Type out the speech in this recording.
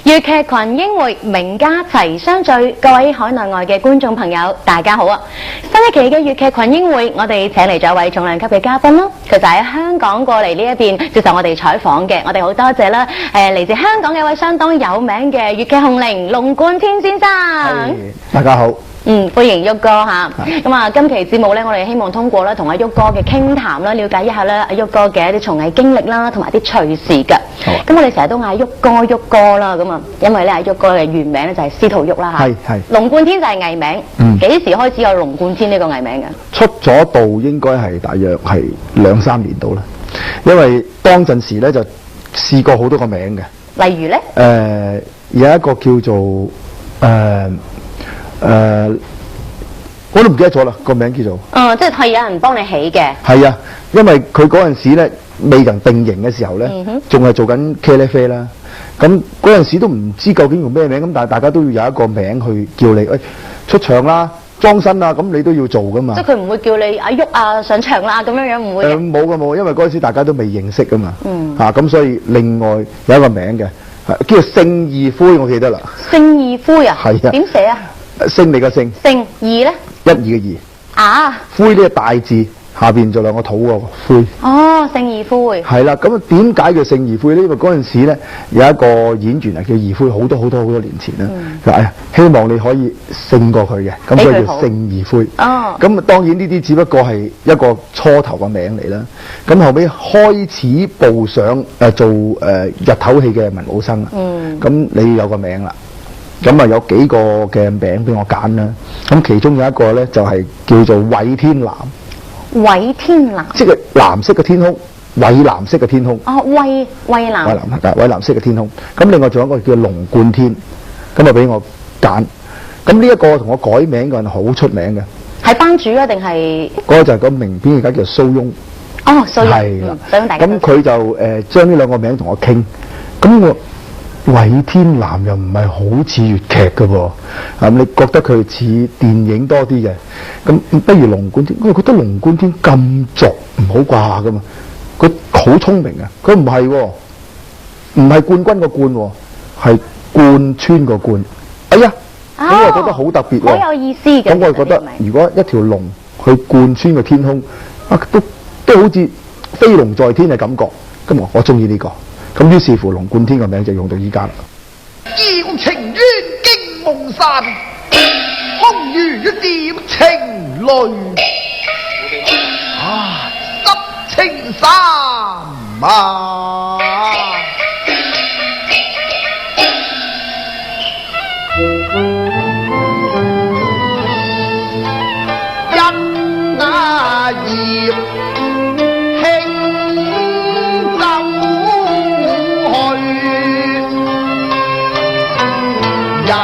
粵劇群英會名家齊相聚，各位海內外嘅觀眾朋友，大家好啊！新一期嘅粵劇群英會，我哋請嚟咗一位重量級嘅嘉賓啦，佢就喺香港過嚟呢一邊接受我哋採訪嘅，我哋好多謝啦！嚟自香港嘅一位相當有名嘅粵劇紅伶龍貫天先生，大家好。歡迎郁哥嚇。咁啊，今期節目咧，我哋希望通過咧同阿郁哥嘅傾談啦，了解一下咧阿郁哥嘅一啲從藝經歷啦，同埋啲趣事㗎。咁我哋成日都嗌郁哥啦，咁啊，因為咧阿郁哥嘅原名咧就係司徒郁啦嚇。係。龍貫天就係藝名。幾時開始有龍貫天呢個藝名嘅？出咗道應該係大約係2、3年到啦，因為當陣時咧就試過好多個名嘅。例如咧？有一個叫做我都唔記得咗啦，個名叫做。即係有人幫你起嘅。係啊，因為佢嗰陣時咧未能定型嘅時候咧，仲係做緊茄喱啡啦。咁嗰陣時都唔知究竟用咩名，咁但係大家都要有一個名去叫你，出場啦、裝身啊，咁你都要做噶嘛。即係佢唔會叫你阿郁啊上場啦咁樣樣，唔會。冇，因為嗰陣時大家都未認識噶嘛。咁所以另外有一個名嘅，叫做勝義灰，我記得啦。勝義灰啊？係啊。點寫啊？勝利嘅勝。勝義咧？一二嘅二。啊。灰呢個大字下邊就2個土個灰。勝義灰。係啦，咁點解叫勝義灰呢？因為嗰陣時咧有一個演員叫義灰，好多年前啦。佢話希望你可以勝過佢嘅，咁所以叫勝義灰。咁當然呢啲只不過係一個初頭嘅名嚟啦。咁後尾開始步上做日頭戲嘅文武生啦。咁你要有個名啦。咁啊有幾個嘅名俾我揀啦。咁其中有一個咧就係叫做韋天藍。韋天藍，即係藍色嘅天空，蔚藍色嘅天空。蔚藍色嘅天空。咁另外仲有一個叫龍貫天，咁啊俾我揀。咁呢一個同我改名嘅人好出名嘅。係班主啊定係？嗰個就係個名編，而家叫蘇翁。蘇翁。係啦。咁佢就將呢兩個名同我傾。咁我韋天藍又唔係好似粵劇嘅喎，你覺得佢似電影多啲嘅，咁不如龍貫天，我覺得龍貫天咁俗唔好掛㗎嘛，佢好聰明啊，佢唔係喎，唔係冠軍個冠喎，係貫穿個貫，哎呀，咁我覺得好特別喎，好有意思嘅，咁我覺得如果一條龍去貫穿個天空，都好似飛龍在天嘅感覺，咁我中意呢個。咁於是乎，龍貫天個名就用到依家啦。要情願驚夢散，空餘一點情淚，濕青衫啊！一那葉。人